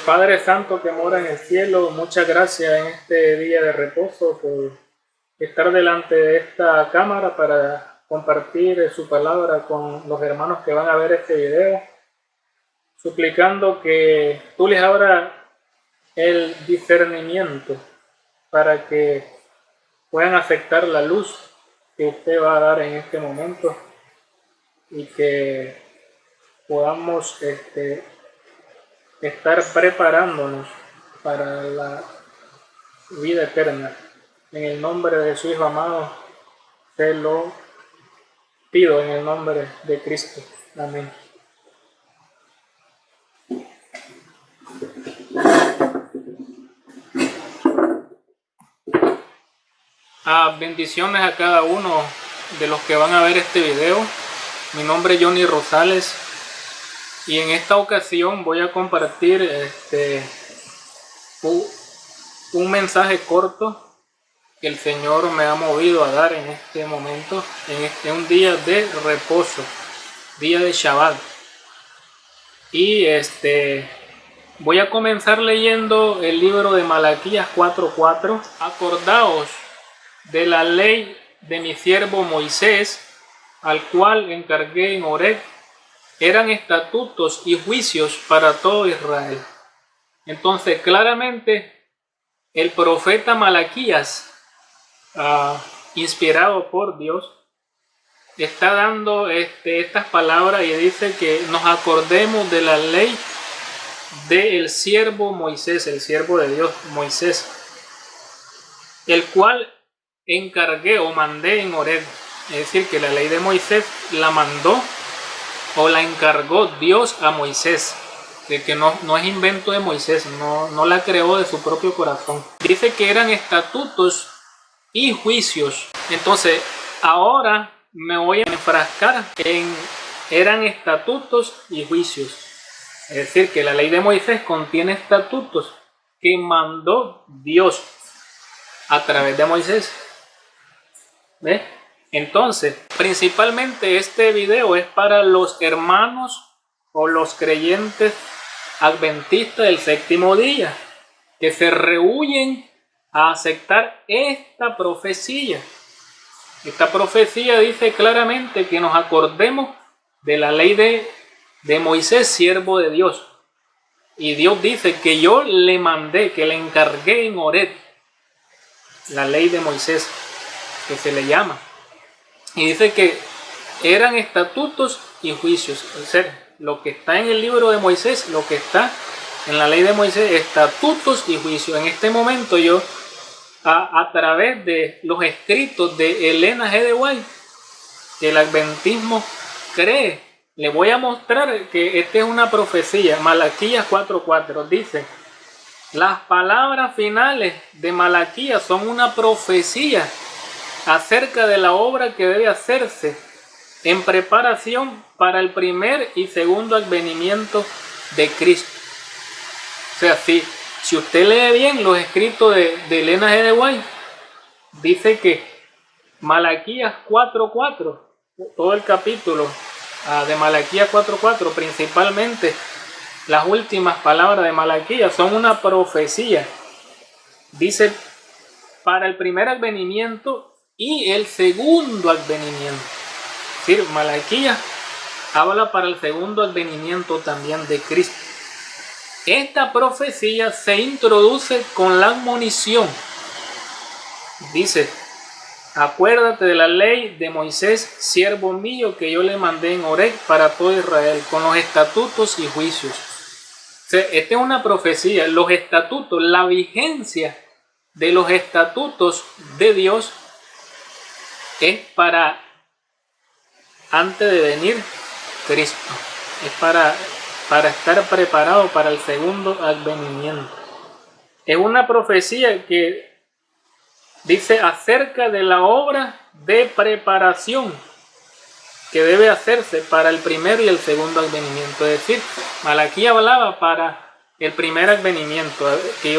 Padre Santo que mora en el cielo, muchas gracias en este día de reposo por estar delante de esta cámara para compartir su palabra con los hermanos que van a ver este video, suplicando que tú les abras el discernimiento para que puedan aceptar la luz que usted va a dar en este momento y que podamos estar preparándonos para la vida eterna. En el nombre de su Hijo amado, te lo pido en el nombre de Cristo. Amén. Bendiciones a cada uno de los que van a ver este video. Mi nombre es Johnny Rosales y en esta ocasión voy a compartir un mensaje corto que el Señor me ha movido a dar en este momento, en un día de reposo, día de Shabbat. Y voy a comenzar leyendo el libro de Malaquías 4:4. Acordaos de la ley de mi siervo Moisés, al cual encargué en Horeb, eran estatutos y juicios para todo Israel. Entonces, claramente, el profeta Malaquías, inspirado por Dios, está dando estas palabras y dice que nos acordemos de la ley del siervo Moisés, el siervo de Dios Moisés, el cual encargué o mandé en Horeb. Es decir, que la ley de Moisés la mandó o la encargó Dios a Moisés, que no es invento de Moisés, no la creó de su propio corazón. Dice que eran estatutos y juicios. Entonces, ahora me voy a enfrascar en eran estatutos y juicios. Es decir, que la ley de Moisés contiene estatutos que mandó Dios a través de Moisés. ¿Ves? Entonces, principalmente este video es para los hermanos o los creyentes adventistas del séptimo día, que se rehúyen a aceptar esta profecía. Esta profecía dice claramente que nos acordemos de la ley de Moisés, siervo de Dios. Y Dios dice que yo le mandé, que le encargué en Horeb, la ley de Moisés, que se le llama. Y dice que eran estatutos y juicios. O sea, lo que está en el libro de Moisés, lo que está en la ley de Moisés, estatutos y juicios. En este momento yo, a través de los escritos de Elena G. de White, que el adventismo cree, le voy a mostrar que esta es una profecía. Malaquías 4:4 dice: las palabras finales de Malaquías son una profecía acerca de la obra que debe hacerse en preparación para el primer y segundo advenimiento de Cristo. O sea, si usted lee bien los escritos de Elena G. de White, dice que Malaquías 4:4, todo el capítulo de Malaquías 4:4, principalmente las últimas palabras de Malaquías, son una profecía. Dice para el primer advenimiento y el segundo advenimiento. Es decir, Malaquías habla para el segundo advenimiento también de Cristo. Esta profecía se introduce con la admonición. Dice: acuérdate de la ley de Moisés, siervo mío, que yo le mandé en Horeb para todo Israel, con los estatutos y juicios. O sea, esta es una profecía. Los estatutos, la vigencia de los estatutos de Dios es para antes de venir Cristo. Es para estar preparado para el segundo advenimiento. Es una profecía que dice acerca de la obra de preparación que debe hacerse para el primero y el segundo advenimiento. Es decir, Malaquías hablaba para el primer advenimiento, que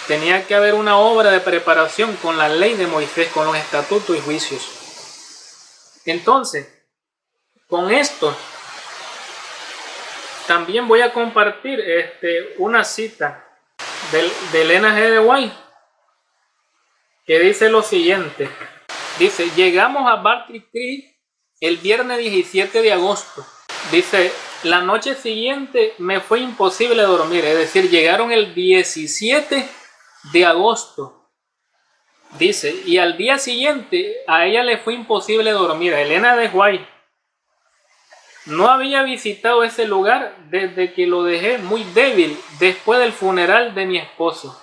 tenía que haber una obra de preparación con la ley de Moisés, con los estatutos y juicios. Entonces, con esto También voy a compartir una cita de Elena G. de White, que dice lo siguiente. Dice: llegamos a Battery Creek el viernes 17 de agosto. Dice: la noche siguiente me fue imposible dormir. Es decir, llegaron el 17 de agosto. Dice, y al día siguiente a ella le fue imposible dormir. A Elena de White. No había visitado ese lugar desde que lo dejé muy débil después del funeral de mi esposo.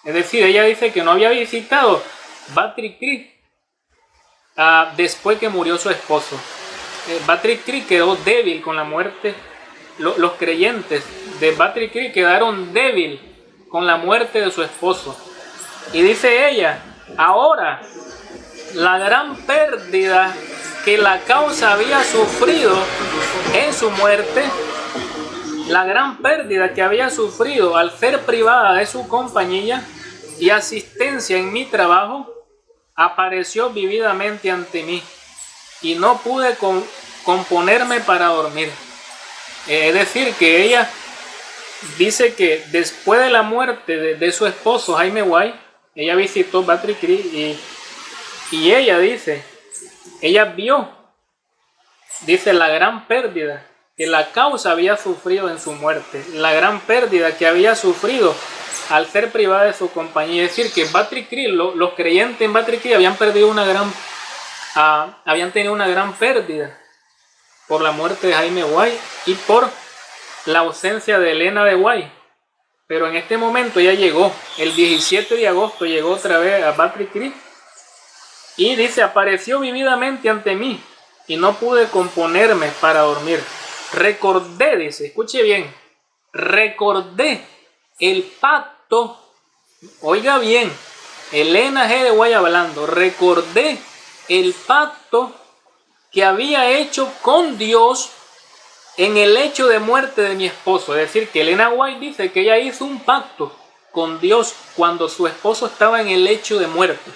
Es decir, ella dice que no había visitado Battery Creek después que murió su esposo. Battery Creek quedó débil con la muerte. Los creyentes de Battery Creek quedaron débil con la muerte de su esposo. Y dice ella: ahora la gran pérdida que la causa había sufrido en su muerte, la gran pérdida que había sufrido al ser privada de su compañía y asistencia en mi trabajo, apareció vividamente ante mí y no pude componerme para dormir. Es decir, que ella dice que después de la muerte de su esposo Jaime White, ella visitó Battery Creek y ella dice, ella vio, dice, la gran pérdida que la causa había sufrido en su muerte, la gran pérdida que había sufrido al ser privada de su compañía. Es decir, que Battery Creek, los creyentes en Battery Creek habían tenido una gran pérdida por la muerte de Jaime White y por la ausencia de Elena de White. Pero en este momento ya llegó, el 17 de agosto llegó otra vez a Battery Creek y dice: apareció vividamente ante mí y no pude componerme para dormir. Recordé, dice, escuche bien, recordé el pacto, oiga bien, Elena G. de White hablando, recordé el pacto que había hecho con Dios en el hecho de muerte de mi esposo. Es decir, que Elena White dice que ella hizo un pacto con Dios cuando su esposo estaba en el lecho de muerte,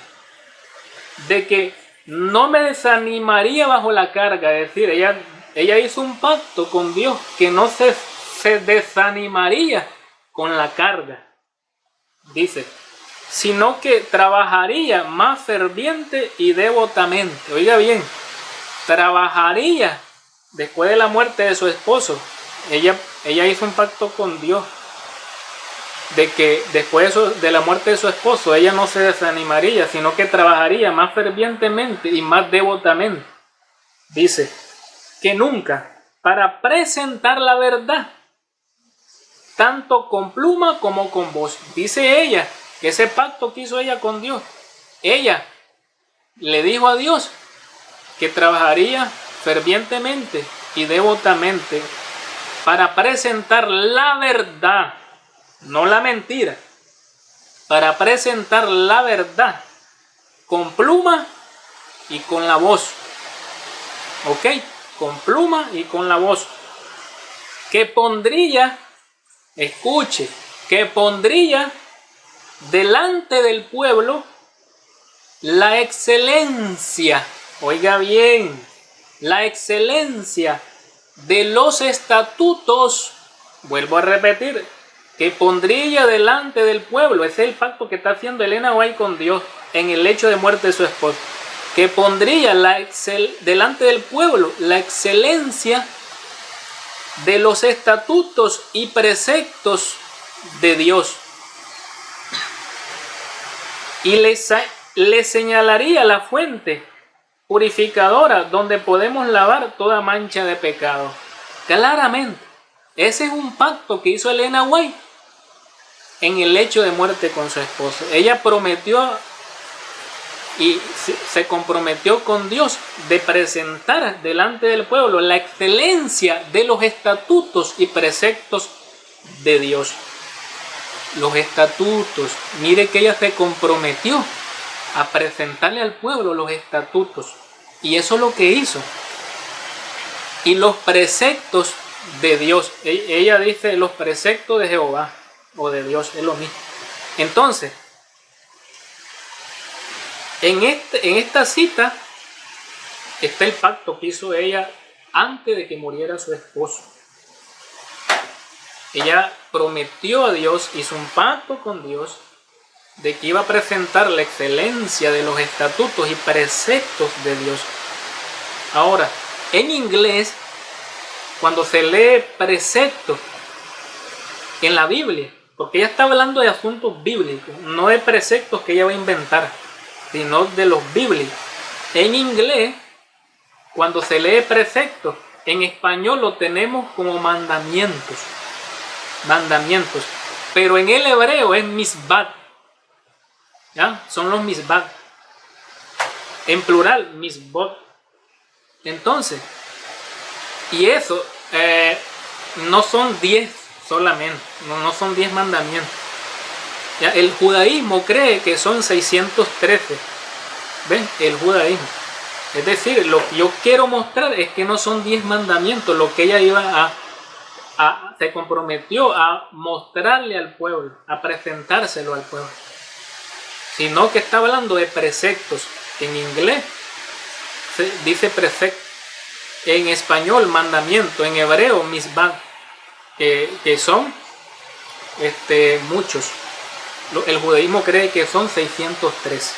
de que no me desanimaría bajo la carga. Es decir, ella hizo un pacto con Dios que no se desanimaría con la carga, dice, sino que trabajaría más ferviente y devotamente. Oiga bien, trabajaría después de la muerte de su esposo. Ella hizo un pacto con Dios de que después de la muerte de su esposo ella no se desanimaría, sino que trabajaría más fervientemente y más devotamente, dice, que nunca, para presentar la verdad, tanto con pluma como con voz. Dice ella que ese pacto que hizo ella con Dios, ella le dijo a Dios que trabajaría fervientemente y devotamente para presentar la verdad, no la mentira, para presentar la verdad con pluma y con la voz. ¿Ok? Con pluma y con la voz. Que pondría, escuche, que pondría delante del pueblo la excelencia, oiga bien, la excelencia de los estatutos, vuelvo a repetir, que pondría delante del pueblo. Ese es el pacto que está haciendo Elena White con Dios en el hecho de muerte de su esposo, que pondría delante del pueblo la excelencia de los estatutos y preceptos de Dios, y le señalaría la fuente purificadora donde podemos lavar toda mancha de pecado. Claramente, ese es un pacto que hizo Elena White en el hecho de muerte con su esposo. Ella prometió y se comprometió con Dios de presentar delante del pueblo la excelencia de los estatutos y preceptos de Dios. Los estatutos, mire que ella se comprometió a presentarle al pueblo los estatutos, y eso es lo que hizo. Y los preceptos de Dios, ella dice los preceptos de Jehová o de Dios, es lo mismo. Entonces, en esta cita está el pacto que hizo ella antes de que muriera su esposo. ella prometió a Dios, hizo un pacto con Dios de que iba a presentar la excelencia de los estatutos y preceptos de Dios. Ahora, en inglés, cuando se lee preceptos en la Biblia, porque ella está hablando de asuntos bíblicos, no de preceptos que ella va a inventar, sino de los bíblicos. En inglés, cuando se lee preceptos, en español lo tenemos como mandamientos. Mandamientos. Pero en el hebreo es misbat. ¿Ya? Son los misbat. En plural, misbot. Entonces, y eso no son 10 solamente, no son 10 mandamientos. ¿Ya? El judaísmo cree que son 613. ¿Ven? El judaísmo. Es decir, lo que yo quiero mostrar es que no son 10 mandamientos, lo que ella iba se comprometió a mostrarle al pueblo, a presentárselo al pueblo, sino que está hablando de preceptos. En inglés se dice precepto, en español mandamiento, en hebreo misbah, que son muchos. El judaísmo cree que son 603.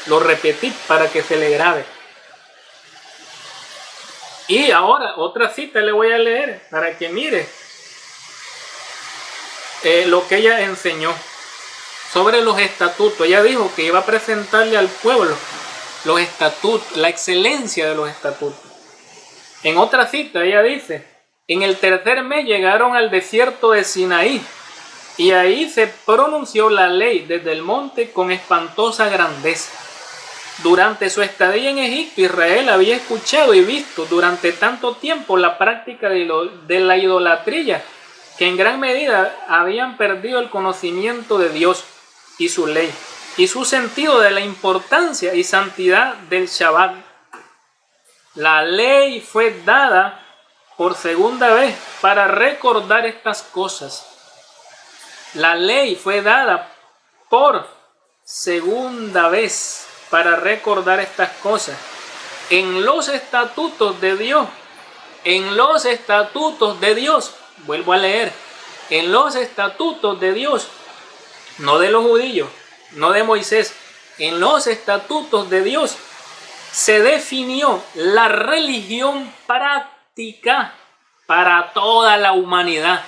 Lo repetí para que se le grabe. Y ahora otra cita le voy a leer para que mire lo que ella enseñó sobre los estatutos. Ella dijo que iba a presentarle al pueblo los estatutos, la excelencia de los estatutos. En otra cita ella dice: en el tercer mes llegaron al desierto de Sinaí, y ahí se pronunció la ley desde el monte con espantosa grandeza. Durante su estadía en Egipto, Israel había escuchado y visto durante tanto tiempo la práctica de la idolatría, que en gran medida habían perdido el conocimiento de Dios y su ley, y su sentido de la importancia y santidad del Shabbat. La ley fue dada por segunda vez para recordar estas cosas. La ley fue dada por segunda vez para recordar estas cosas. En los estatutos de Dios, vuelvo a leer, en los estatutos de Dios, no de los judíos, no de Moisés, en los estatutos de Dios se definió la religión práctica para toda la humanidad.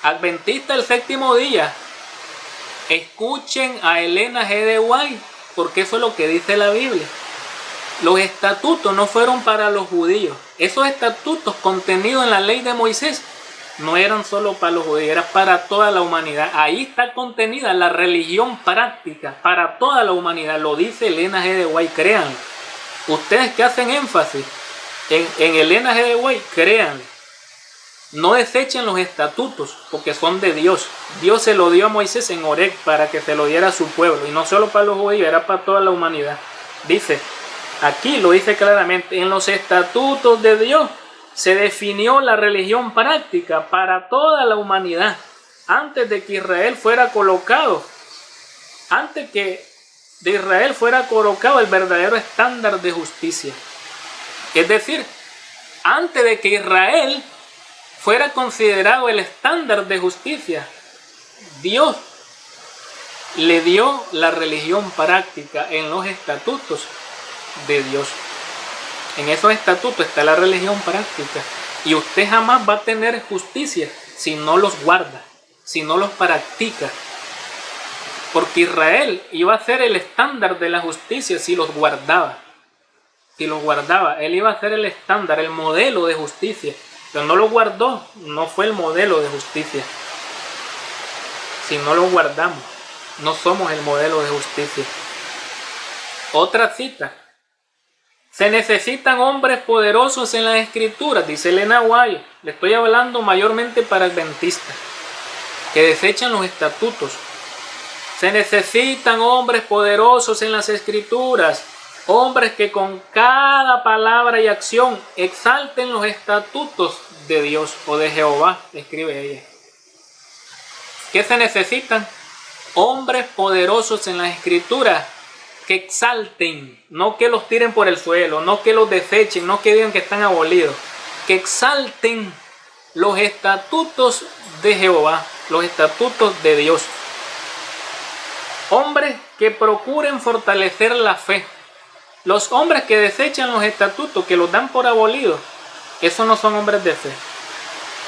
Adventista del séptimo día, escuchen a Elena G. de White, porque eso es lo que dice la Biblia. Los estatutos no fueron para los judíos. Esos estatutos contenidos en la ley de Moisés no eran solo para los judíos, eran para toda la humanidad. Ahí está contenida la religión práctica para toda la humanidad. Lo dice Elena G. de White, créanlo. Ustedes que hacen énfasis en Elena G. de White, créanlo. No desechen los estatutos, porque son de Dios. Dios se lo dio a Moisés en Horeb para que se lo diera a su pueblo. Y no solo para los judíos, era para toda la humanidad. Dice, aquí lo dice claramente, en los estatutos de Dios se definió la religión práctica para toda la humanidad. Antes de que Israel fuera colocado, antes que de Israel fuera colocado el verdadero estándar de justicia. Es decir, antes de que Israel fuera considerado el estándar de justicia, Dios le dio la religión práctica en los estatutos de Dios. En esos estatutos está la religión práctica. Y usted jamás va a tener justicia si no los guarda, si no los practica. Porque Israel iba a ser el estándar de la justicia si los guardaba. Si los guardaba, él iba a ser el estándar, el modelo de justicia. Pero no lo guardó, no fue el modelo de justicia. Si no lo guardamos, no somos el modelo de justicia. Otra cita. Se necesitan hombres poderosos en las escrituras, dice Elena White. Le estoy hablando mayormente para adventistas que desechan los estatutos. Se necesitan hombres poderosos en las escrituras, hombres que con cada palabra y acción exalten los estatutos de Dios o de Jehová, escribe ella. ¿Qué se necesitan? Hombres poderosos en las escrituras que exalten, no que los tiren por el suelo, no que los desechen, no que digan que están abolidos, que exalten los estatutos de Jehová, los estatutos de Dios. Hombres que procuren fortalecer la fe. Los hombres que desechan los estatutos, que los dan por abolidos, esos no son hombres de fe.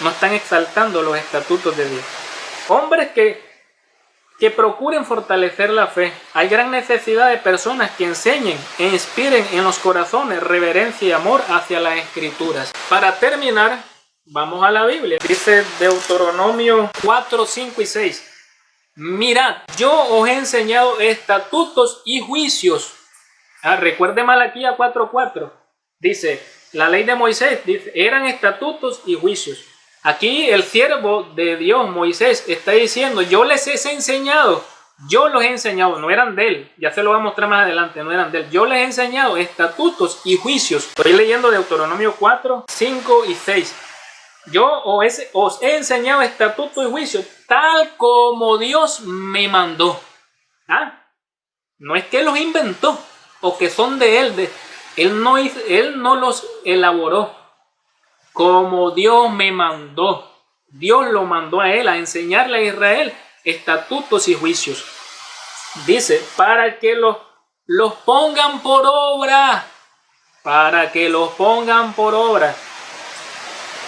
No están exaltando los estatutos de Dios. Hombres que procuren fortalecer la fe. Hay gran necesidad de personas que enseñen e inspiren en los corazones reverencia y amor hacia las Escrituras. Para terminar, vamos a la Biblia. Dice Deuteronomio 4, 5 y 6. Mirad, yo os he enseñado estatutos y juicios. Recuerde Malaquías 4:4. Dice, la ley de Moisés, dice, eran estatutos y juicios. Aquí el siervo de Dios, Moisés, está diciendo, yo les he enseñado, yo los he enseñado, no eran de él, ya se lo voy a mostrar más adelante, no eran de él, yo les he enseñado estatutos y juicios. Estoy leyendo Deuteronomio 4, 5 y 6. Yo os he enseñado estatutos y juicios, tal como Dios me mandó. No es que los inventó, o que son de él, él no los elaboró. Como Dios me mandó, Dios lo mandó a él a enseñarle a Israel estatutos y juicios. Dice, para que los pongan por obra, para que los pongan por obra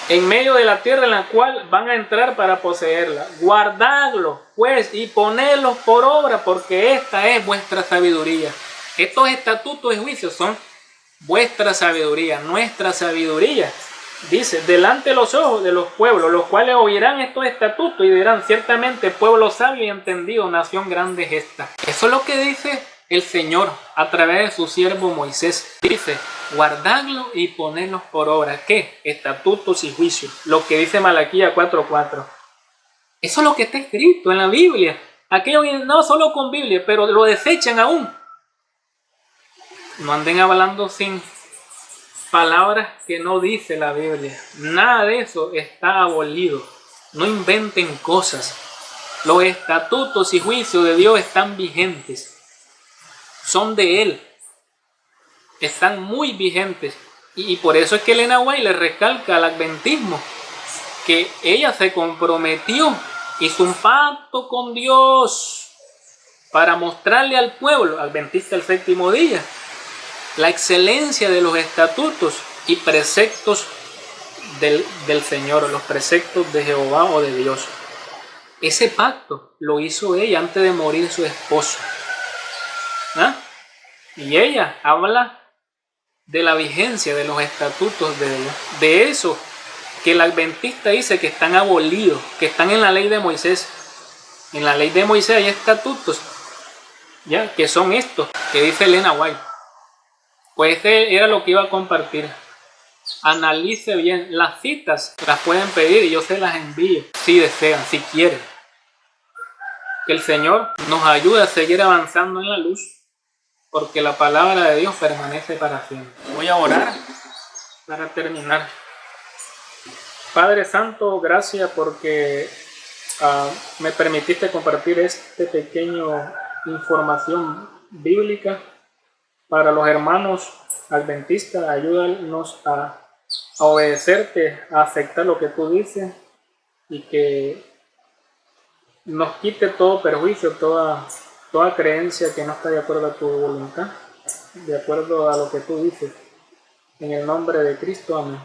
en medio de la tierra en la cual van a entrar para poseerla. Guardadlos pues y ponedlos por obra, porque esta es vuestra sabiduría. Estos estatutos y juicios son vuestra sabiduría, nuestra sabiduría. Dice, delante de los ojos de los pueblos, los cuales oirán estos estatutos y dirán, ciertamente pueblo sabio y entendido, nación grande es esta. Eso es lo que dice el Señor a través de su siervo Moisés. Dice, guardadlo y ponedlos por obra. ¿Qué? Estatutos y juicios. Lo que dice Malaquías 4:4. Eso es lo que está escrito en la Biblia. Aquellos no solo con Biblia, pero lo desechan aún. No anden hablando sin palabras que no dice la Biblia. Nada de eso está abolido. No inventen cosas. Los estatutos y juicios de Dios están vigentes. Son de Él. Están muy vigentes. Y por eso es que Elena White le recalca al adventismo que ella se comprometió, hizo un pacto con Dios para mostrarle al pueblo adventista el séptimo día la excelencia de los estatutos y preceptos del Señor, los preceptos de Jehová o de Dios. Ese pacto lo hizo ella antes de morir su esposo. Y ella habla de la vigencia de los estatutos de Dios. De eso que el adventista dice que están abolidos, que están en la ley de Moisés. En la ley de Moisés hay estatutos, ¿ya? Que son estos, que dice Elena White. Pues ese era lo que iba a compartir. Analice bien. Las citas las pueden pedir y yo se las envío si desean, si quieren. Que el Señor nos ayude a seguir avanzando en la luz, porque la palabra de Dios permanece para siempre. Voy a orar para terminar. Padre Santo, gracias porque me permitiste compartir este pequeño información bíblica para los hermanos adventistas. Ayúdanos a obedecerte, a aceptar lo que tú dices y que nos quite todo perjuicio, toda creencia que no está de acuerdo a tu voluntad, de acuerdo a lo que tú dices. En el nombre de Cristo, amén.